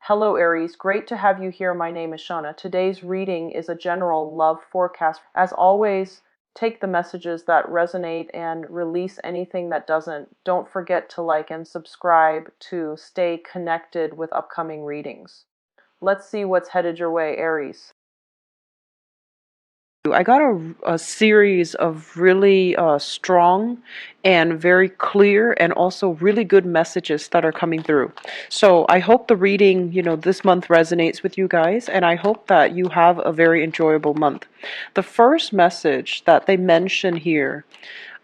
Hello Aries, great to have you here. My name is Shauna. Today's reading is a general love forecast. As always, take the messages that resonate and release anything that doesn't. Don't forget to like and subscribe to stay connected with upcoming readings. Let's see what's headed your way, Aries. I got a series of really strong and very clear and also really good messages that are coming through. So I hope the reading, this month resonates with you guys, and I hope that you have a very enjoyable month. The first message that they mention here,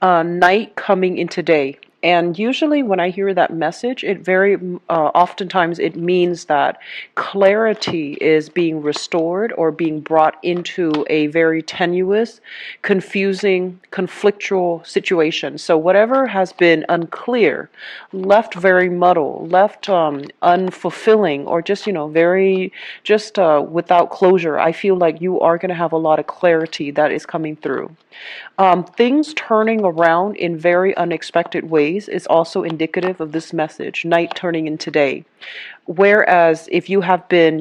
night coming into day. And usually when I hear that message, it very oftentimes it means that clarity is being restored or being brought into a very tenuous, confusing, conflictual situation. So whatever has been unclear, left very muddled, left unfulfilling, or just, very just without closure, I feel like you are going to have a lot of clarity that is coming through. Things turning around in very unexpected ways is also indicative of this message, night turning into day. Whereas if you have been,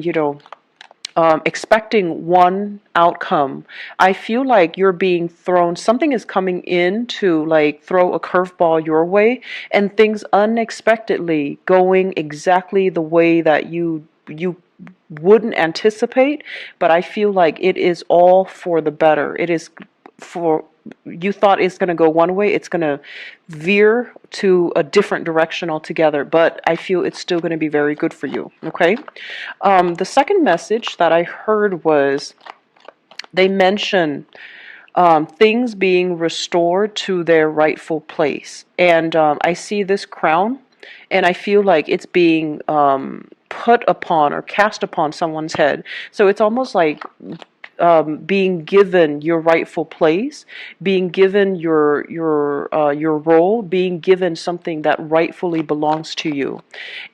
expecting one outcome, I feel like you're being thrown, something is coming in to like throw a curveball your way, and things unexpectedly going exactly the way that you wouldn't anticipate, but I feel like it is all for the better. It is for, you thought it's going to go one way, it's going to veer to a different direction altogether, but I feel it's still going to be very good for you. Okay. The second message that I heard was they mention things being restored to their rightful place, and I see this crown, and I feel like it's being put upon or cast upon someone's head. So it's almost like being given your rightful place, being given your role, being given something that rightfully belongs to you.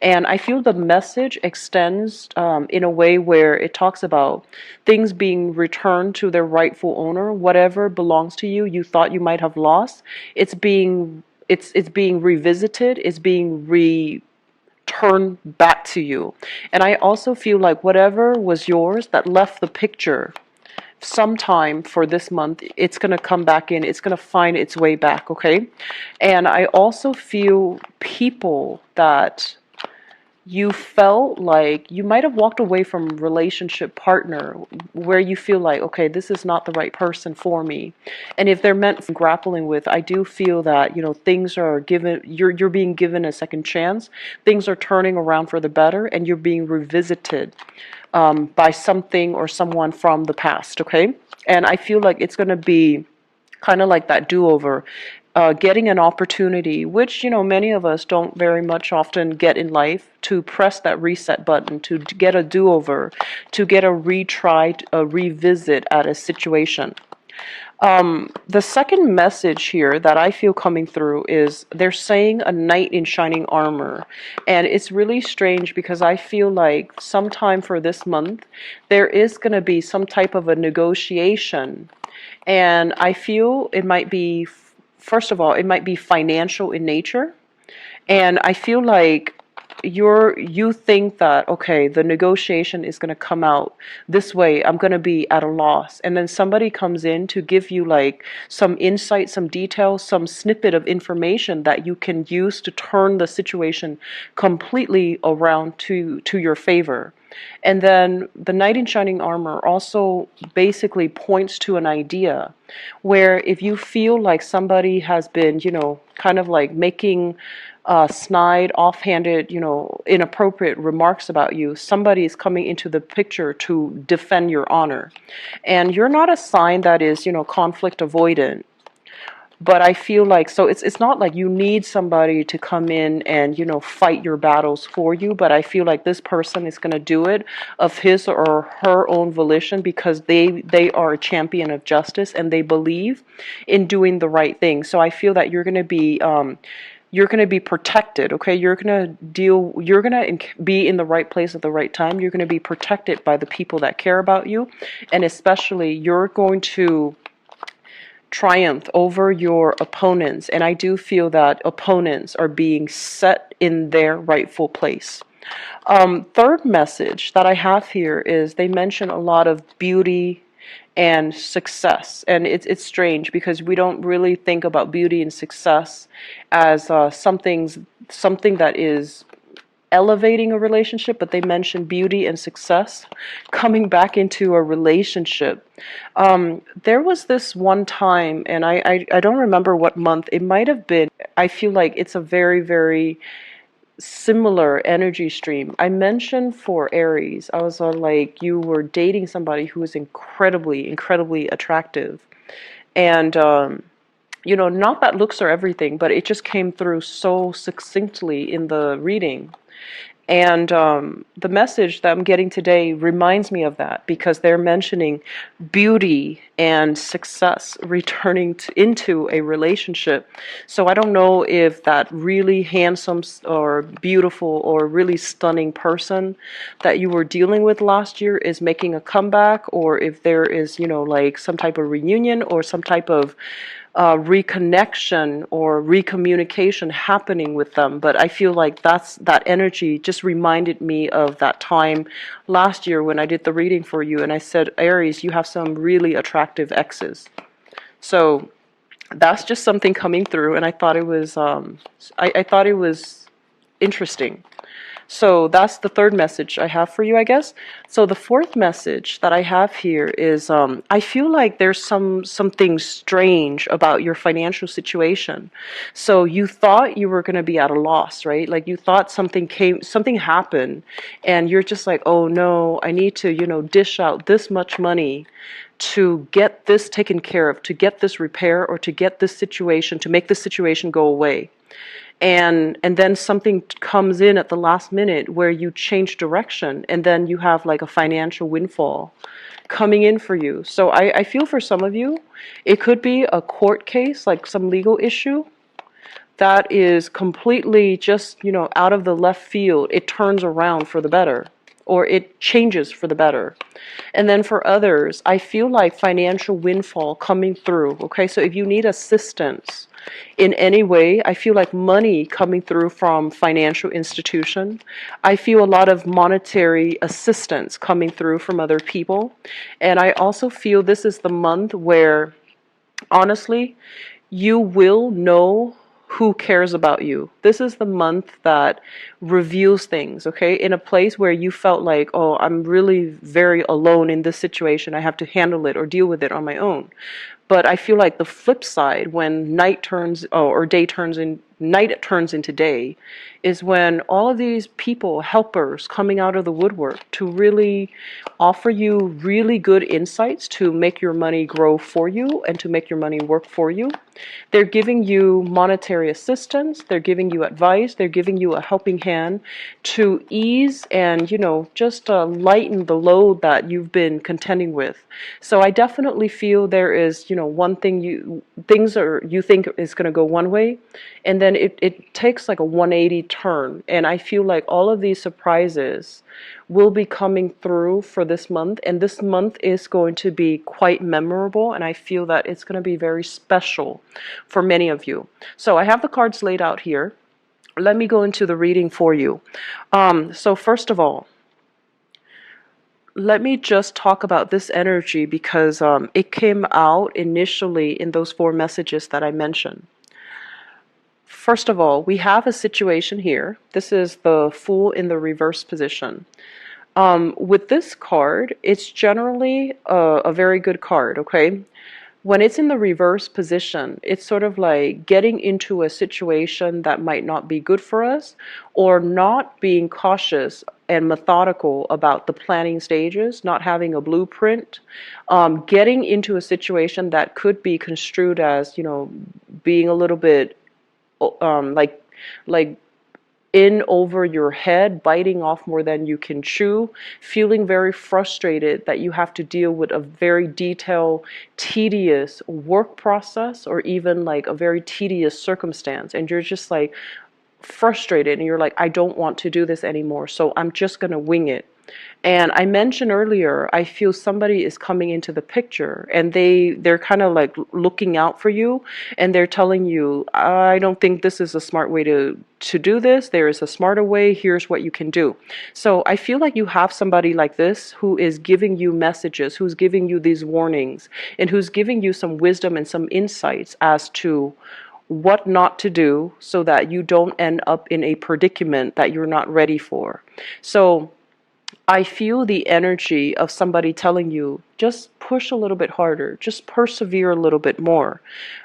And I feel the message extends in a way where it talks about things being returned to their rightful owner. Whatever belongs to you, you thought you might have lost, it's being revisited, it's being returned back to you. And I also feel like whatever was yours that left the picture sometime for this month, it's going to come back in, it's going to find its way back. Okay. And I also feel people that you felt like you might have walked away from relationship partner where you feel like, okay, this is not the right person for me. And if they're meant for grappling with, I do feel that, things are given, you're being given a second chance. Things are turning around for the better, and you're being revisited by something or someone from the past. Okay. And I feel like it's going to be kind of like that do-over, getting an opportunity, which, many of us don't very much often get in life, to press that reset button, to get a do-over, to get a retry, a revisit at a situation. The second message here that I feel coming through is they're saying a knight in shining armor. And it's really strange because I feel like sometime for this month, there is going to be some type of a negotiation. And I feel it might be, first of all, it might be financial in nature. And I feel like you think that, okay, the negotiation is going to come out this way, I'm going to be at a loss, and then somebody comes in to give you like some insight, some details, some snippet of information that you can use to turn the situation completely around to your favor. And then the knight in shining armor also basically points to an idea where if you feel like somebody has been, kind of like making snide, offhanded, inappropriate remarks about you, somebody is coming into the picture to defend your honor. And you're not a sign that is, conflict avoidant. But I feel like, so it's not like you need somebody to come in and, fight your battles for you, but I feel like this person is going to do it of his or her own volition because they are a champion of justice and they believe in doing the right thing. So I feel that you're going to be protected. Okay, you're going to be in the right place at the right time. You're going to be protected by the people that care about you, and especially you're going to triumph over your opponents. And I do feel that opponents are being set in their rightful place. Third message that I have here is they mention a lot of beauty and success, and it's strange because we don't really think about beauty and success as something that is elevating a relationship, but they mention beauty and success coming back into a relationship. There was this one time, and I don't remember what month, it might have been, I feel like it's a very, very similar energy stream. I mentioned for Aries, I was like, you were dating somebody who was incredibly, incredibly attractive. And, not that looks are everything, but it just came through so succinctly in the reading. And the message that I'm getting today reminds me of that because they're mentioning beauty and success returning into a relationship. So I don't know if that really handsome or beautiful or really stunning person that you were dealing with last year is making a comeback, or if there is, like some type of reunion or some type of reconnection or recommunication happening with them. But I feel like that energy just reminded me of that time last year when I did the reading for you, and I said, Aries, you have some really attractive exes. So that's just something coming through, and I thought it was I thought it was interesting. So that's the third message I have for you, I guess. So the fourth message that I have here is I feel like there's something strange about your financial situation. So you thought you were going to be at a loss, right? Like you thought something happened, and you're just like, oh no, I need to, dish out this much money to get this taken care of, to get this repair, or to get this situation, to make this situation go away. And then something comes in at the last minute where you change direction, and then you have like a financial windfall coming in for you. So I feel for some of you, it could be a court case, like some legal issue that is completely just, out of the left field. It turns around for the better, or it changes for the better. And then for others, I feel like financial windfall coming through. Okay, so if you need assistance in any way, I feel like money coming through from financial institution. I feel a lot of monetary assistance coming through from other people. And I also feel this is the month where, honestly, you will know who cares about you. This is the month that reveals things, okay? In a place where you felt like, oh, I'm really very alone in this situation. I have to handle it or deal with it on my own. But I feel like the flip side, when night turns into day, is when all of these people, helpers, coming out of the woodwork to really offer you really good insights to make your money grow for you and to make your money work for you. They're giving you monetary assistance, they're giving you advice, they're giving you a helping hand to ease and, just lighten the load that you've been contending with. So I definitely feel there is, one thing you think is going to go one way, and then it takes like a 180 turn. And I feel like all of these surprises will be coming through for this month, and this month is going to be quite memorable, and I feel that it's going to be very special for many of you. So I have the cards laid out here. Let me go into the reading for you. So first of all, let me just talk about this energy because it came out initially in those four messages that I mentioned. First of all, we have a situation here. This is the Fool in the reverse position. With this card, it's generally a very good card, okay? When it's in the reverse position, it's sort of like getting into a situation that might not be good for us, or not being cautious and methodical about the planning stages, not having a blueprint, getting into a situation that could be construed as, being a little bit like in over your head, biting off more than you can chew, feeling very frustrated that you have to deal with a very detailed, tedious work process, or even like a very tedious circumstance, and you're just like frustrated, and you're like, I don't want to do this anymore, so I'm just going to wing it. And I mentioned earlier, I feel somebody is coming into the picture and they're kind of like looking out for you, and they're telling you, I don't think this is a smart way to do this. There is a smarter way. Here's what you can do. So I feel like you have somebody like this who is giving you messages, who's giving you these warnings, and who's giving you some wisdom and some insights as to what not to do so that you don't end up in a predicament that you're not ready for. So I feel the energy of somebody telling you, just push a little bit harder, just persevere a little bit more.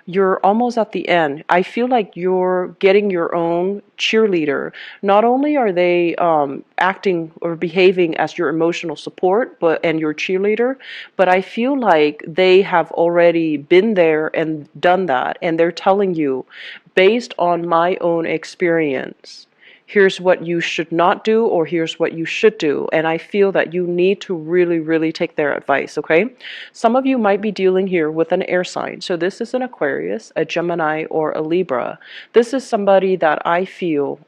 You're almost at the end. I feel like you're getting your own cheerleader. Not only are they acting or behaving as your emotional support and your cheerleader, but I feel like they have already been there and done that. And they're telling you, based on my own experience, here's what you should not do, or here's what you should do. And I feel that you need to really, really take their advice, okay? Some of you might be dealing here with an air sign. So this is an Aquarius, a Gemini, or a Libra. This is somebody that I feel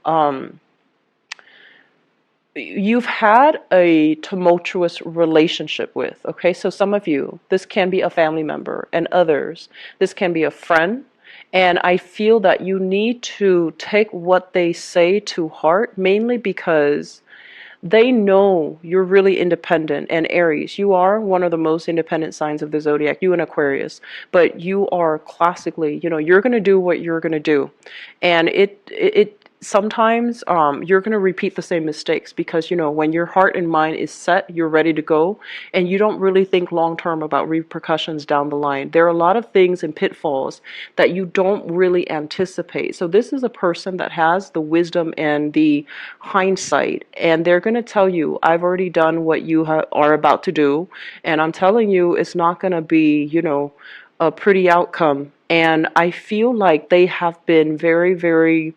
you've had a tumultuous relationship with, okay? So some of you, this can be a family member, and others, this can be a friend. And I feel that you need to take what they say to heart, mainly because they know you're really independent. And Aries, you are one of the most independent signs of the zodiac, you and Aquarius, but you are classically, you're going to do what you're going to do. And it sometimes you're going to repeat the same mistakes because, when your heart and mind is set, you're ready to go, and you don't really think long term about repercussions down the line. There are a lot of things and pitfalls that you don't really anticipate. So this is a person that has the wisdom and the hindsight, and they're going to tell you, I've already done what you are about to do, and I'm telling you it's not going to be, a pretty outcome. And I feel like they have been very, very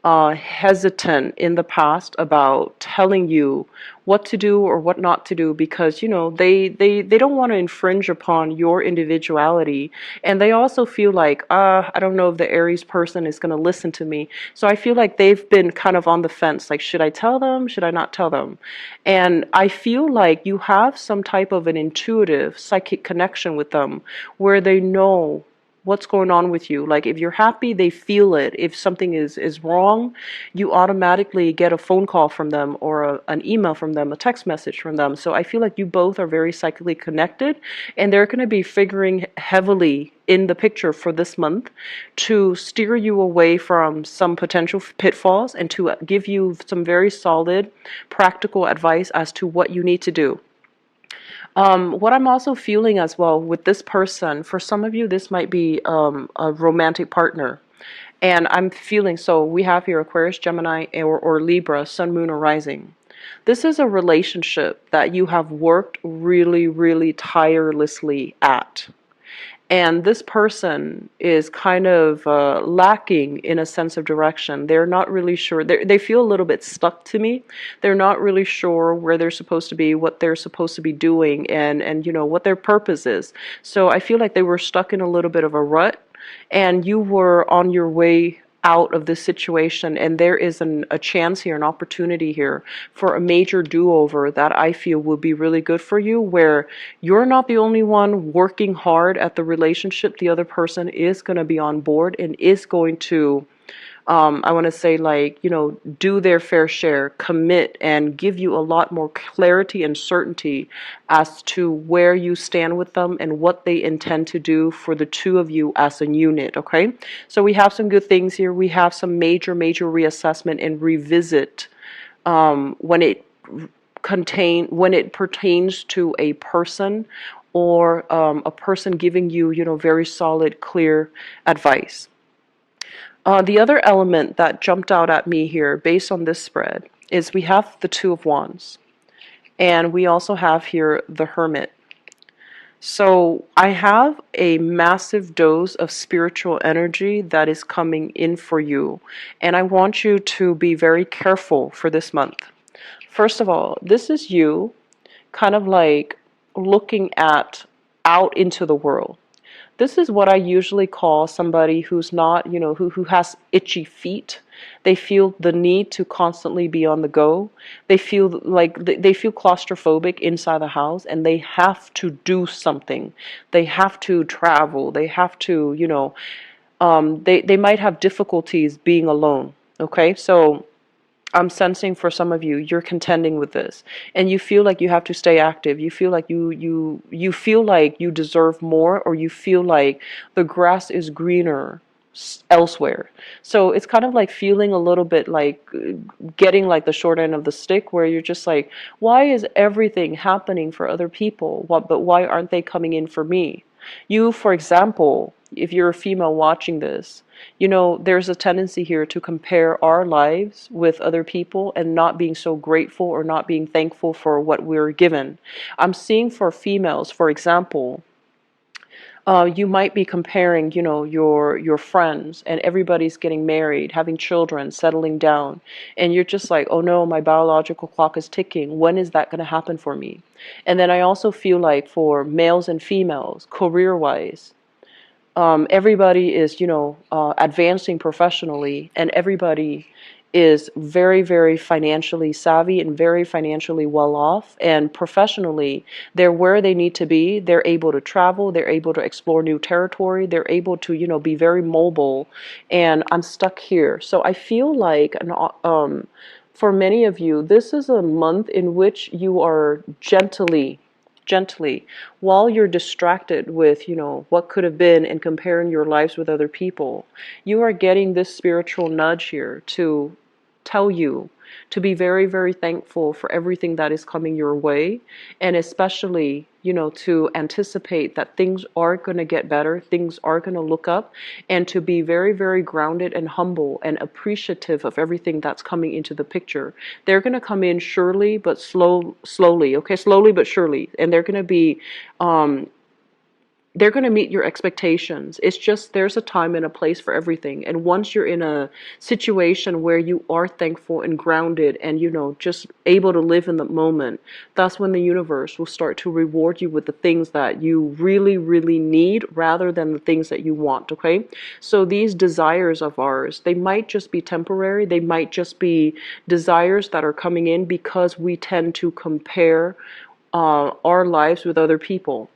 hesitant in the past about telling you what to do or what not to do because they don't want to infringe upon your individuality, and they also feel like I don't know if the Aries person is going to listen to me. So I feel like they've been kind of on the fence, like, should I tell them, should I not tell them? And I feel like you have some type of an intuitive psychic connection with them where they know what's going on with you. Like, if you're happy, they feel it. If something is wrong, you automatically get a phone call from them, or an email from them, a text message from them. So I feel like you both are very psychically connected, and they're going to be figuring heavily in the picture for this month to steer you away from some potential pitfalls and to give you some very solid practical advice as to what you need to do. What I'm also feeling as well with this person, for some of you, this might be a romantic partner. And I'm feeling, so we have here Aquarius, Gemini, or Libra, Sun, Moon, or Rising. This is a relationship that you have worked really, really tirelessly at. And this person is kind of lacking in a sense of direction. They're not really sure. They feel a little bit stuck to me. They're not really sure where they're supposed to be, what they're supposed to be doing, and what their purpose is. So I feel like they were stuck in a little bit of a rut, and you were on your way out of this situation, and there is a chance here, an opportunity here for a major do-over that I feel will be really good for you, where you're not the only one working hard at the relationship. The other person is going to be on board and is going to I want to say, like, do their fair share, commit, and give you a lot more clarity and certainty as to where you stand with them and what they intend to do for the two of you as a unit, okay? So we have some good things here. We have some major, major reassessment and revisit when it pertains to a person or a person giving you, very solid, clear advice. The other element that jumped out at me here, based on this spread, is we have the Two of Wands. And we also have here the Hermit. So I have a massive dose of spiritual energy that is coming in for you. And I want you to be very careful for this month. First of all, this is you kind of like looking out into the world. this is what I usually call somebody who's not, who has itchy feet. They feel the need to constantly be on the go. They feel like they feel claustrophobic inside the house, and they have to do something. They have to travel. They have to, they might have difficulties being alone. Okay, so I'm sensing for some of you, you're contending with this, and you feel like you have to stay active. You feel like you feel like you deserve more, or you feel like the grass is greener elsewhere. So it's kind of like feeling a little bit like getting like the short end of the stick, where you're just like, why is everything happening for other people? What, but why aren't they coming in for me? You, for example, if you're a female watching this, there's a tendency here to compare our lives with other people and not being so grateful or not being thankful for what we're given. I'm seeing for females, for example, you might be comparing, your friends, and everybody's getting married, having children, settling down, and you're just like, oh no, my biological clock is ticking. When is that going to happen for me? And then I also feel like for males and females, career-wise, everybody is, advancing professionally, and everybody is very, very financially savvy and very financially well off. And professionally, they're where they need to be. They're able to travel. They're able to explore new territory. They're able to, be very mobile. And I'm stuck here. So I feel like for many of you, this is a month in which you are gently, while you're distracted with, what could have been and comparing your lives with other people, you are getting this spiritual nudge here to tell you to be very, very thankful for everything that is coming your way, and especially, to anticipate that things are going to get better, things are going to look up, and to be very, very grounded and humble and appreciative of everything that's coming into the picture. They're going to come in surely, but slowly, okay, slowly but surely, and um, they're going to meet your expectations. It's just there's a time and a place for everything. And once you're in a situation where you are thankful and grounded and, just able to live in the moment, that's when the universe will start to reward you with the things that you really, really need rather than the things that you want, okay? So these desires of ours, they might just be temporary. They might just be desires that are coming in because we tend to compare our lives with other people.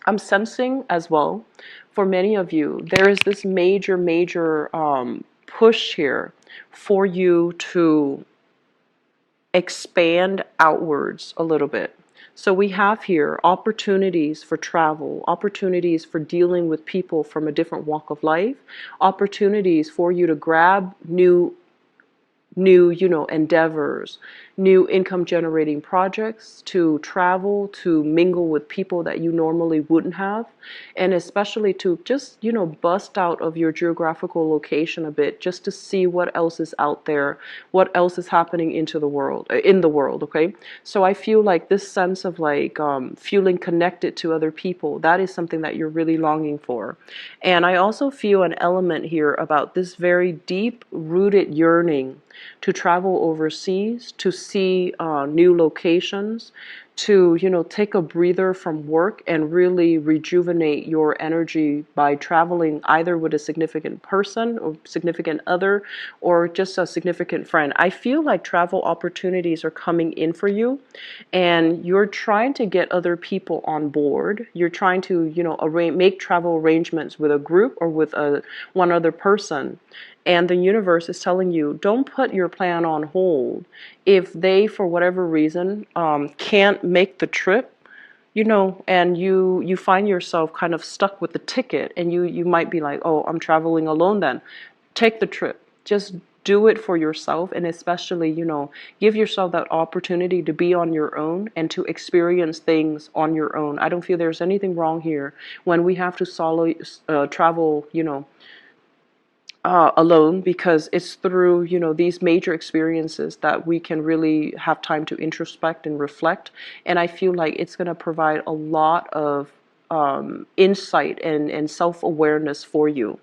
I'm sensing as well, for many of you, there is this major, major push here for you to expand outwards a little bit. So we have here opportunities for travel, opportunities for dealing with people from a different walk of life, opportunities for you to grab new, endeavors, new income generating projects, to travel, to mingle with people that you normally wouldn't have, and especially to just, bust out of your geographical location a bit, just to see what else is out there, what else is happening in the world, okay? So I feel like this sense of like feeling connected to other people, that is something that you're really longing for. And I also feel an element here about this very deep rooted yearning to travel overseas, to see new locations, to, take a breather from work and really rejuvenate your energy by traveling either with a significant person or significant other or just a significant friend. I feel like travel opportunities are coming in for you, and you're trying to get other people on board. You're trying to, make travel arrangements with a group or with one other person. And the universe is telling you, don't put your plan on hold. If they, for whatever reason, can't make the trip, and you find yourself kind of stuck with the ticket, and you might be like, oh, I'm traveling alone then. Take the trip. Just do it for yourself, and especially, give yourself that opportunity to be on your own and to experience things on your own. I don't feel there's anything wrong here when we have to travel, alone, because it's through, these major experiences that we can really have time to introspect and reflect. And I feel like it's going to provide a lot of insight and self-awareness for you.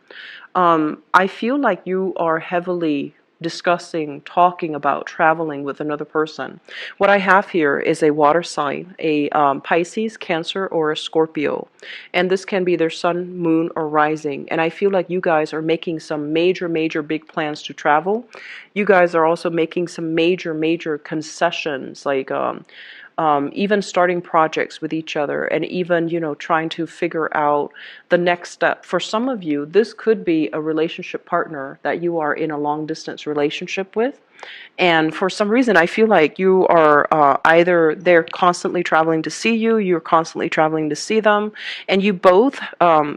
I feel like you are heavily discussing, talking about traveling with another person. What I have here is a water sign, a Pisces, Cancer, or a Scorpio. And this can be their sun, moon, or rising. And I feel like you guys are making some major, major big plans to travel. You guys are also making some major, major concessions, like even starting projects with each other, and even, trying to figure out the next step. For some of you, this could be a relationship partner that you are in a long distance relationship with. And for some reason, I feel like you are either they're constantly traveling to see you, you're constantly traveling to see them, and you both,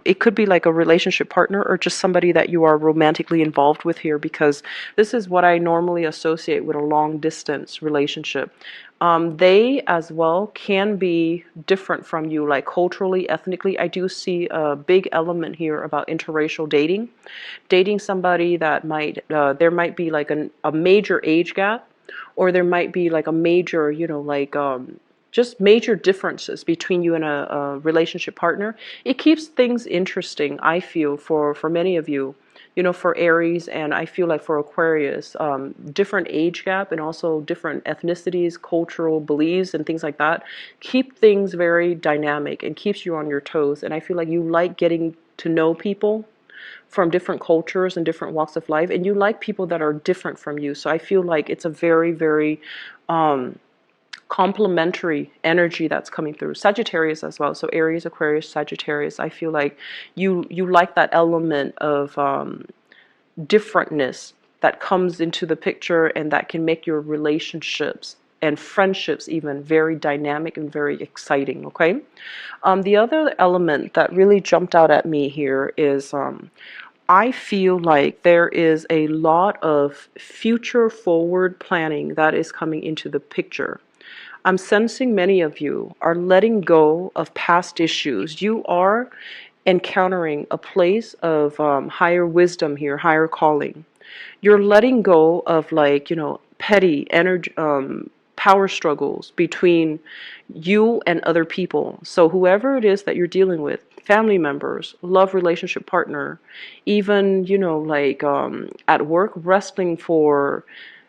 it could be like a relationship partner or just somebody that you are romantically involved with here, because this is what I normally associate with a long distance relationship. They as well can be different from you, like culturally, ethnically. I do see a big element here about interracial dating. Dating somebody that there might be like a major age gap, or there might be like a major, just major differences between you and a relationship partner. It keeps things interesting, I feel, for many of you. For Aries, and I feel like for Aquarius, different age gap and also different ethnicities, cultural beliefs, and things like that keep things very dynamic and keeps you on your toes. And I feel like you like getting to know people from different cultures and different walks of life, and you like people that are different from you. So I feel like it's a very, very complementary energy that's coming through. Sagittarius as well. So Aries, Aquarius, Sagittarius. I feel like you like that element of differentness that comes into the picture, and that can make your relationships and friendships even very dynamic and very exciting. Okay. The other element that really jumped out at me here is I feel like there is a lot of future forward planning that is coming into the picture. I'm sensing many of you are letting go of past issues. You are encountering a place of higher wisdom here, higher calling. You're letting go of, like, petty energy, power struggles between you and other people. So whoever it is that you're dealing with, family members, love relationship partner, even, at work, wrestling for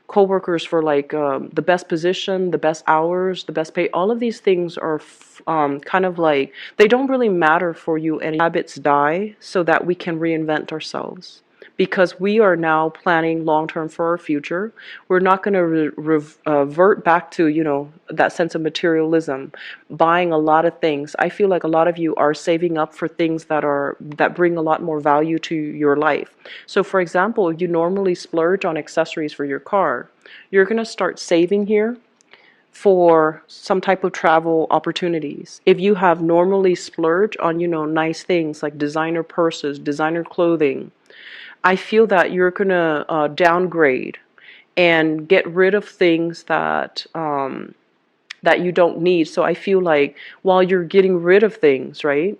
coworkers for, like, the best position, the best hours, the best pay. All of these things are kind of like, they don't really matter for you, and habits die so that we can reinvent ourselves, because we are now planning long term for our future. We're not going to revert back to, that sense of materialism, buying a lot of things. I feel like a lot of you are saving up for things that bring a lot more value to your life. So for example, you normally splurge on accessories for your car. You're going to start saving here for some type of travel opportunities. If you have normally splurged on, nice things like designer purses, designer clothing, I feel that you're going to downgrade and get rid of things that you don't need. So I feel like while you're getting rid of things, right,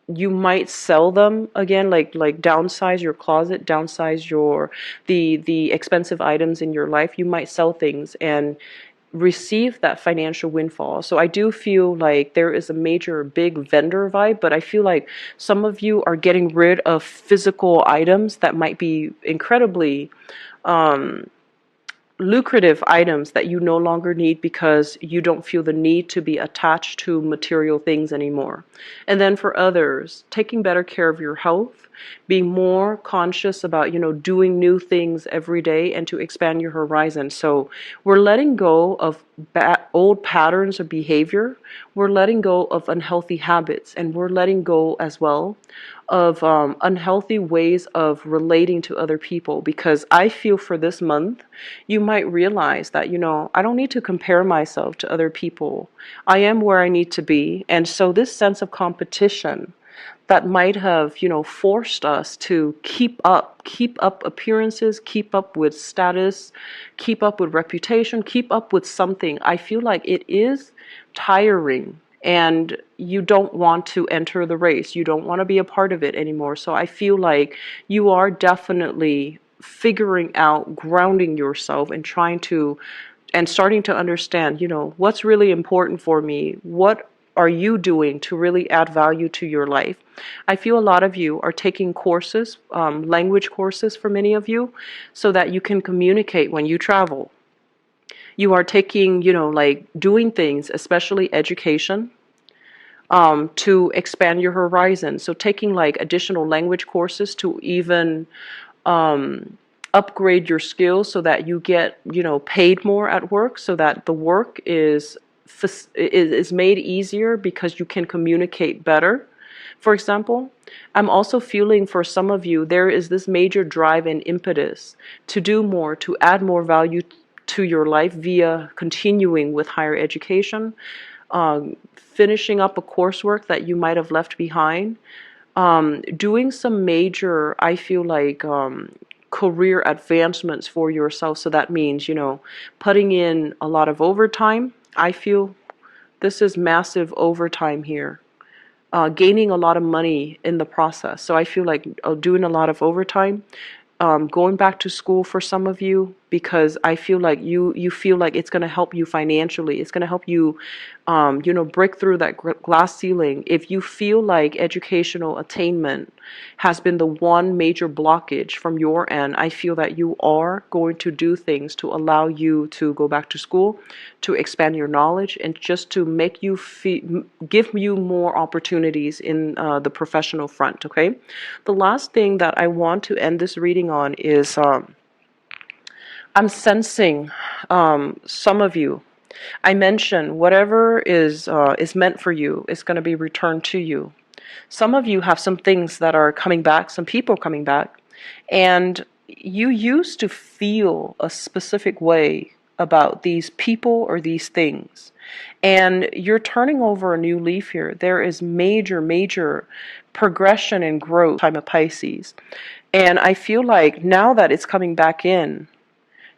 you might sell them again, like downsize your closet, downsize the expensive items in your life. You might sell things and receive that financial windfall. So I do feel like there is a major big vendor vibe, but I feel like some of you are getting rid of physical items that might be incredibly lucrative items that you no longer need, because you don't feel the need to be attached to material things anymore. And then for others, taking better care of your health, being more conscious about, doing new things every day and to expand your horizon. So we're letting go of old patterns of behavior. We're letting go of unhealthy habits, and we're letting go as well of unhealthy ways of relating to other people, because I feel for this month you might realize that, I don't need to compare myself to other people. I am where I need to be. And so this sense of competition that might have, forced us to keep up appearances, keep up with status, keep up with reputation, keep up with something, I feel like it is tiring, and you don't want to enter the race. You don't want to be a part of it anymore. So I feel like you are definitely figuring out, grounding yourself, and starting to understand, what's really important for me, what are you doing to really add value to your life? I feel a lot of you are taking courses, language courses for many of you, so that you can communicate when you travel. You are taking, like doing things, especially education, to expand your horizon. So taking like additional language courses to even upgrade your skills so that you get, paid more at work, so that the work is made easier because you can communicate better. For example, I'm also feeling for some of you, there is this major drive and impetus to do more, to add more value to your life via continuing with higher education, finishing up a coursework that you might have left behind, doing some major, I feel like, career advancements for yourself. So that means, putting in a lot of overtime. I feel this is massive overtime here. Gaining a lot of money in the process. So I feel like doing a lot of overtime, going back to school for some of you, because I feel like you feel like it's going to help you financially. It's going to help you, break through that glass ceiling. If you feel like educational attainment has been the one major blockage from your end, I feel that you are going to do things to allow you to go back to school, to expand your knowledge, and just to make you give you more opportunities in the professional front. Okay, the last thing that I want to end this reading on is I'm sensing some of you. I mentioned whatever is meant for you is going to be returned to you. Some of you have some things that are coming back, some people coming back, and you used to feel a specific way about these people or these things. And you're turning over a new leaf here. There is major, major progression and growth time of Pisces. And I feel like now that it's coming back in,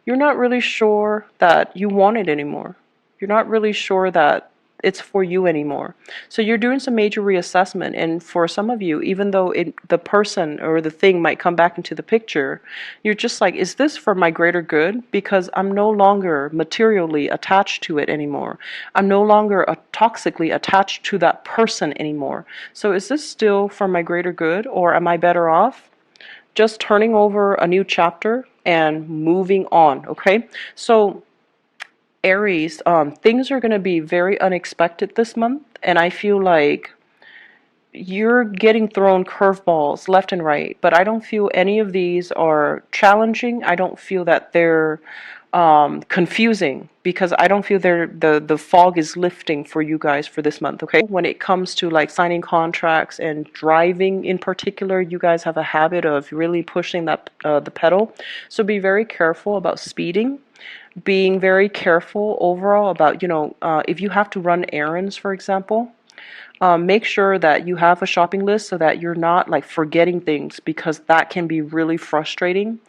you're not really sure that you want it anymore. You're not really sure that it's for you anymore. So you're doing some major reassessment. And for some of you, even though the person or the thing might come back into the picture, you're just like, is this for my greater good? Because I'm no longer materially attached to it anymore. I'm no longer toxically attached to that person anymore. So is this still for my greater good, or am I better off just turning over a new chapter and moving on? Okay, so Aries, things are going to be very unexpected this month, and I feel like you're getting thrown curveballs left and right, but I don't feel any of these are challenging. I don't feel that they're confusing, because I don't feel the fog is lifting for you guys for this month. Okay, when it comes to like signing contracts and driving in particular, you guys have a habit of really pushing that the pedal, so be very careful about speeding, being very careful overall about, if you have to run errands, for example, make sure that you have a shopping list so that you're not like forgetting things, because that can be really frustrating.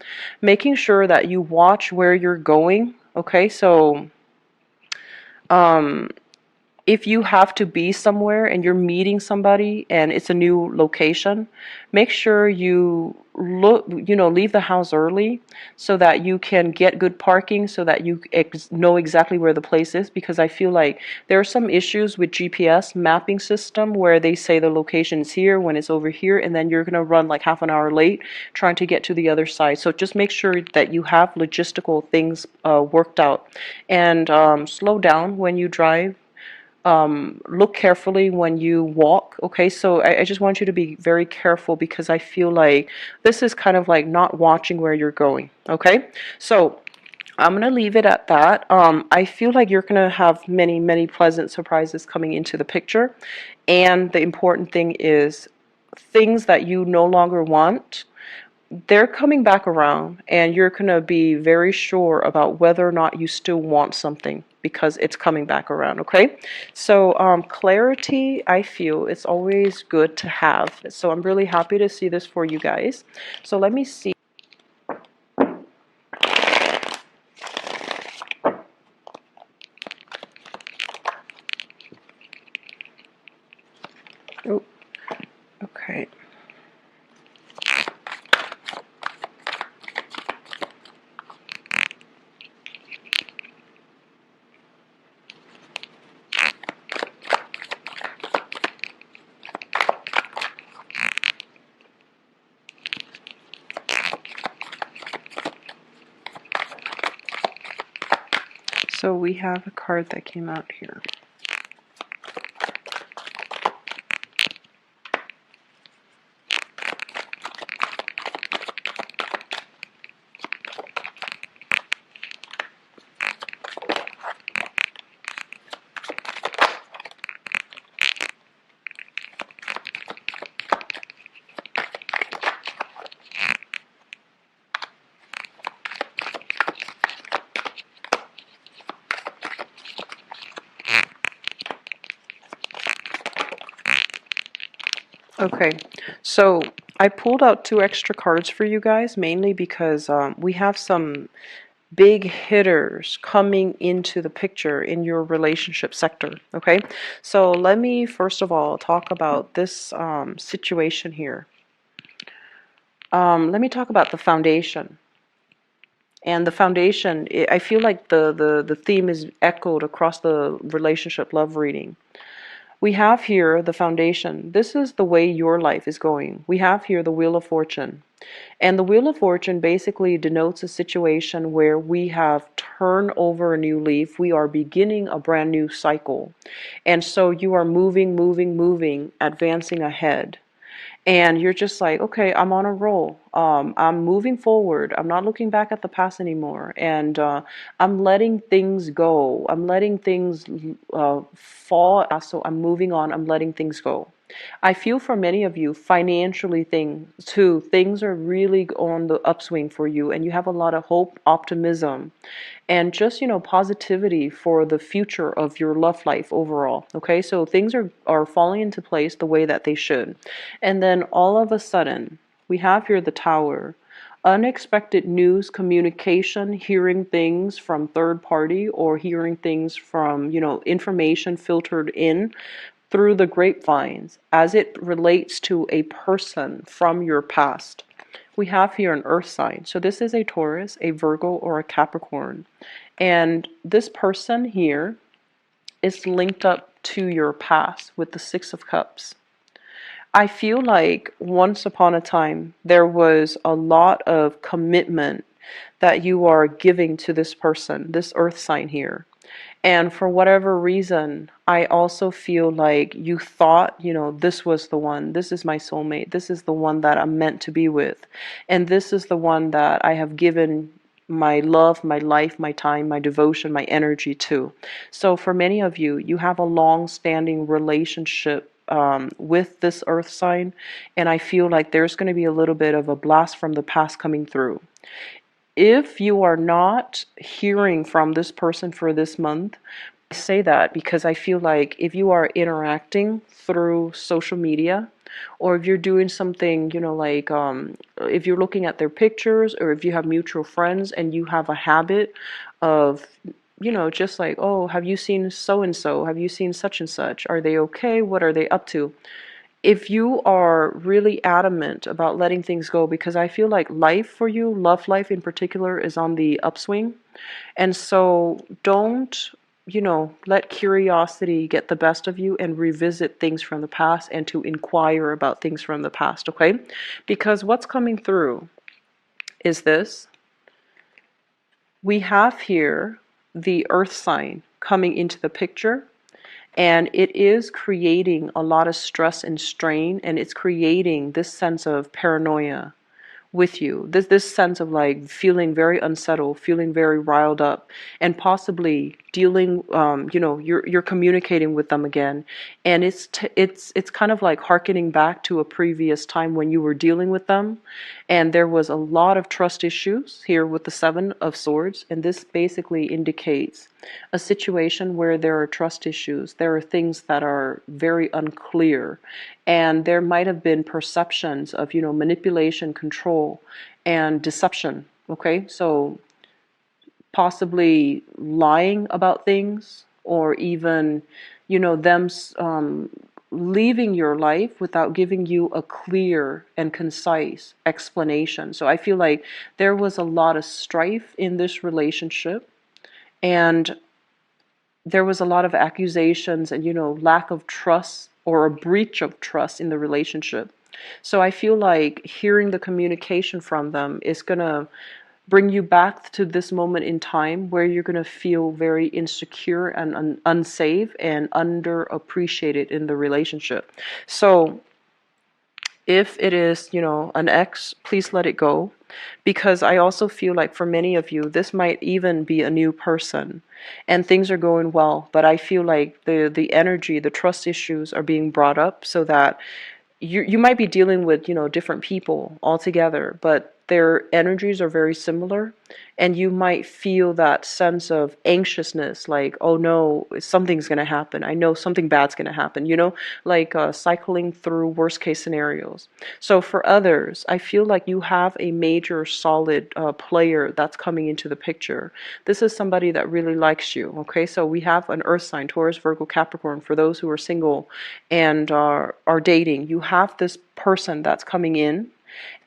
Making sure that you watch where you're going. Okay, so if you have to be somewhere and you're meeting somebody and it's a new location, make sure you leave the house early so that you can get good parking, so that you know exactly where the place is. Because I feel like there are some issues with GPS mapping system where they say the location is here when it's over here, and then you're going to run like half an hour late trying to get to the other side. So just make sure that you have logistical things worked out, and slow down when you drive. Look carefully when you walk. Okay, so I just want you to be very careful, because I feel like this is kind of like not watching where you're going. Okay, so I'm going to leave it at that. I feel like you're going to have many, many pleasant surprises coming into the picture. And the important thing is, things that you no longer want, they're coming back around, and you're going to be very sure about whether or not you still want something, because it's coming back around. Okay, so clarity, I feel it's always good to have. So I'm really happy to see this for you guys. So let me see. Oh, okay. we have a card that came out here? Okay, so I pulled out 2 extra cards for you guys, mainly because we have some big hitters coming into the picture in your relationship sector. Okay, so let me first of all talk about this situation here. Let me talk about the foundation. And the foundation, I feel like the theme is echoed across the relationship love reading. We have here the foundation. This is the way your life is going. We have here the Wheel of Fortune. And the Wheel of Fortune basically denotes a situation where we have turned over a new leaf. We are beginning a brand new cycle. And so you are moving, moving, moving, advancing ahead. And you're just like, okay, I'm on a roll. I'm moving forward. I'm not looking back at the past anymore. And I'm letting things go. I'm letting things fall. So I'm moving on. I'm letting things go. I feel for many of you, financially things are really on the upswing for you, and you have a lot of hope, optimism, and just, positivity for the future of your love life overall. Okay, so things are falling into place the way that they should. And then all of a sudden, we have here the Tower. Unexpected news, communication, hearing things from third party, or hearing things from, information filtered in through the grapevines as it relates to a person from your past. We have here an earth sign. So this is a Taurus, a Virgo, or a Capricorn. And this person here is linked up to your past with the Six of Cups. I feel like once upon a time there was a lot of commitment that you are giving to this person, this earth sign here. And for whatever reason, I also feel like you thought, this was the one, this is my soulmate, this is the one that I'm meant to be with. And this is the one that I have given my love, my life, my time, my devotion, my energy to. So for many of you, you have a long-standing relationship with this earth sign. And I feel like there's going to be a little bit of a blast from the past coming through. If you are not hearing from this person for this month, I say that because I feel like if you are interacting through social media, or if you're doing something, like if you're looking at their pictures, or if you have mutual friends and you have a habit of, just like, oh, have you seen so and so? Have you seen such and such? Are they okay? What are they up to? If you are really adamant about letting things go, because I feel like life for you, love life in particular, is on the upswing. And so don't, let curiosity get the best of you and revisit things from the past and to inquire about things from the past, okay? Because what's coming through is this. We have here the earth sign coming into the picture. And it is creating a lot of stress and strain, and it's creating this sense of paranoia with you. This sense of like feeling very unsettled, feeling very riled up, and possibly dealing. You're communicating with them again, and it's kind of like hearkening back to a previous time when you were dealing with them, and there was a lot of trust issues here with the Seven of Swords, and this basically indicates a situation where there are trust issues. There are things that are very unclear, and there might have been perceptions of, manipulation, control, and deception. Okay, so possibly lying about things, or even, them leaving your life without giving you a clear and concise explanation. So I feel like there was a lot of strife in this relationship, and there was a lot of accusations and, lack of trust or a breach of trust in the relationship. So I feel like hearing the communication from them is going to bring you back to this moment in time where you're going to feel very insecure and unsafe and underappreciated in the relationship. So if it is, an ex, please let it go. Because I also feel like for many of you, this might even be a new person and things are going well. But I feel like the energy, the trust issues are being brought up so that you might be dealing with, different people altogether, but their energies are very similar, and you might feel that sense of anxiousness, like, oh no, something's going to happen. I know something bad's going to happen, like cycling through worst case scenarios. So for others, I feel like you have a major solid player that's coming into the picture. This is somebody that really likes you, okay? So we have an earth sign, Taurus, Virgo, Capricorn, for those who are single and are dating. You have this person that's coming in,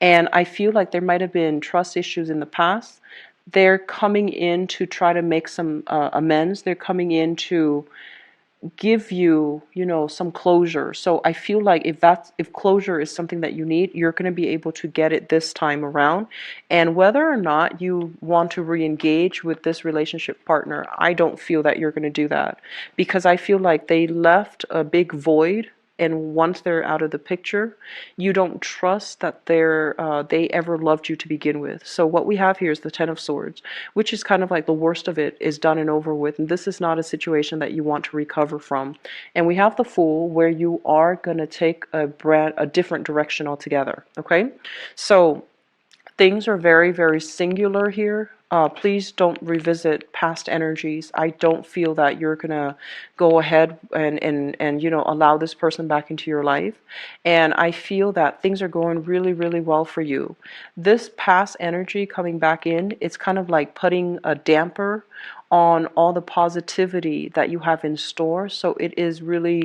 and I feel like there might have been trust issues in the past. They're coming in to try to make some amends. They're coming in to give you, some closure. So I feel like if closure is something that you need, you're going to be able to get it this time around. And whether or not you want to re-engage with this relationship partner, I don't feel that you're going to do that, because I feel like they left a big void. And once they're out of the picture, you don't trust that they ever loved you to begin with. So what we have here is the Ten of Swords, which is kind of like the worst of it is done and over with. And this is not a situation that you want to recover from. And we have the Fool, where you are going to take a different direction altogether. Okay, so things are very, very singular here. Please don't revisit past energies. I don't feel that you're going to go ahead and allow this person back into your life. And I feel that things are going really, really well for you. This past energy coming back in, it's kind of like putting a damper on all the positivity that you have in store. So it is really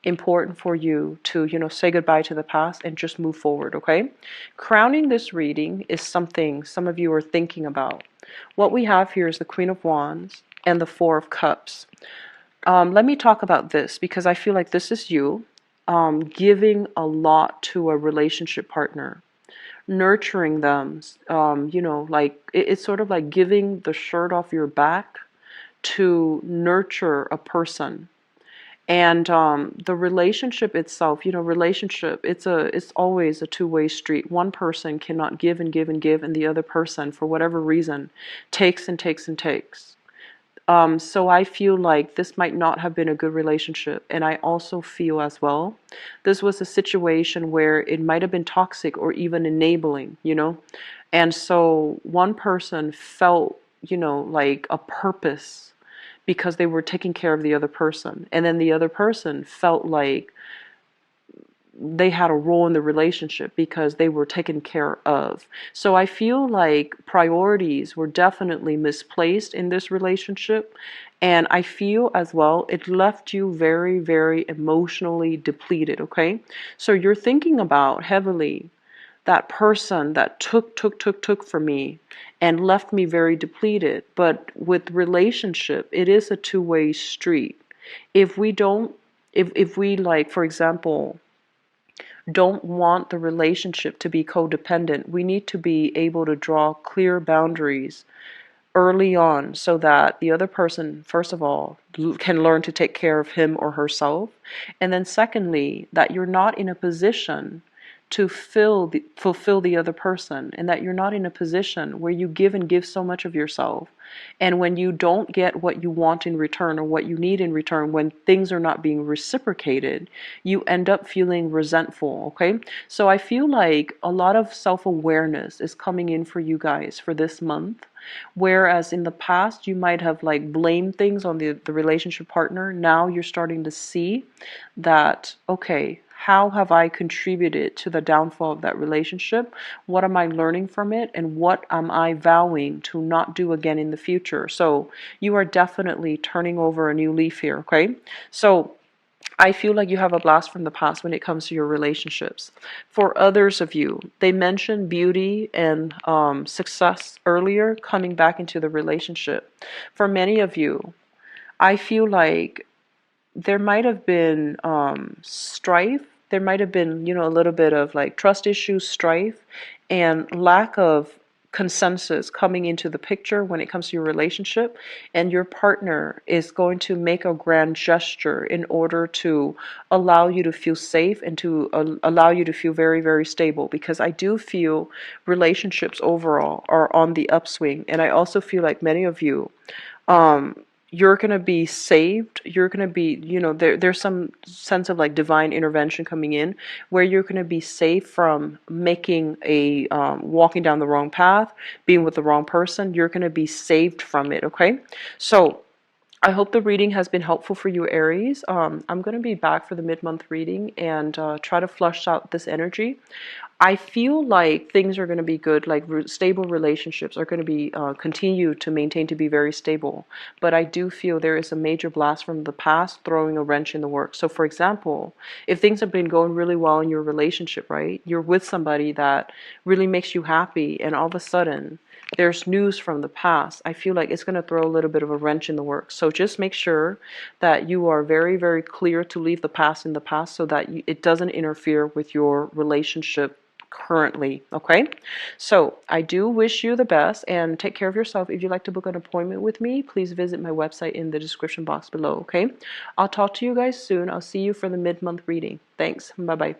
important for you to, say goodbye to the past and just move forward, okay? Crowning this reading is something some of you are thinking about. What we have here is the Queen of Wands and the Four of Cups. Let me talk about this, because I feel like this is you giving a lot to a relationship partner, nurturing them, like it's sort of like giving the shirt off your back to nurture a person. And the relationship itself, relationship, it's always a two-way street. One person cannot give and give and give, and the other person, for whatever reason, takes and takes and takes. So I feel like this might not have been a good relationship. And I also feel as well, this was a situation where it might have been toxic or even enabling, And so one person felt, like a purpose because they were taking care of the other person. And then the other person felt like they had a role in the relationship because they were taken care of. So I feel like priorities were definitely misplaced in this relationship. And I feel as well, it left you very, very emotionally depleted, okay? So you're thinking about heavily that person that took from me and left me very depleted. But with relationship, it is a two-way street. If we don't, if we, like, for example, don't want the relationship to be codependent, we need to be able to draw clear boundaries early on so that the other person, first of all, can learn to take care of him or herself. And then secondly, that you're not in a position to fulfill the other person, and that you're not in a position where you give and give so much of yourself. And when you don't get what you want in return or what you need in return, when things are not being reciprocated, you end up feeling resentful, okay? So I feel like a lot of self-awareness is coming in for you guys for this month. Whereas in the past, you might have like blamed things on the relationship partner. Now you're starting to see that, okay, how have I contributed to the downfall of that relationship? What am I learning from it? And what am I vowing to not do again in the future? So you are definitely turning over a new leaf here, okay? So I feel like you have a blast from the past when it comes to your relationships. For others of you, they mentioned beauty and success earlier coming back into the relationship. For many of you, I feel like there might have been strife. There might have been, a little bit of like trust issues, strife, and lack of consensus coming into the picture when it comes to your relationship, and your partner is going to make a grand gesture in order to allow you to feel safe and to allow you to feel very, very stable, because I do feel relationships overall are on the upswing. And I also feel like many of you, you're going to be saved. You're going to be, there's some sense of like divine intervention coming in where you're going to be saved from making a, walking down the wrong path, being with the wrong person. You're going to be saved from it, okay? So I hope the reading has been helpful for you, Aries. I'm going to be back for the mid-month reading and try to flush out this energy. I feel like things are going to be good, like stable relationships are going to be continue to maintain to be very stable. But I do feel there is a major blast from the past throwing a wrench in the works. So for example, if things have been going really well in your relationship, right? You're with somebody that really makes you happy, and all of a sudden there's news from the past. I feel like it's going to throw a little bit of a wrench in the works. So just make sure that you are very, very clear to leave the past in the past so that it doesn't interfere with your relationship currently, okay? So I do wish you the best, and take care of yourself. If you'd like to book an appointment with me, please visit my website in the description box below, okay? I'll talk to you guys soon. I'll see you for the mid-month reading. Thanks. Bye-bye.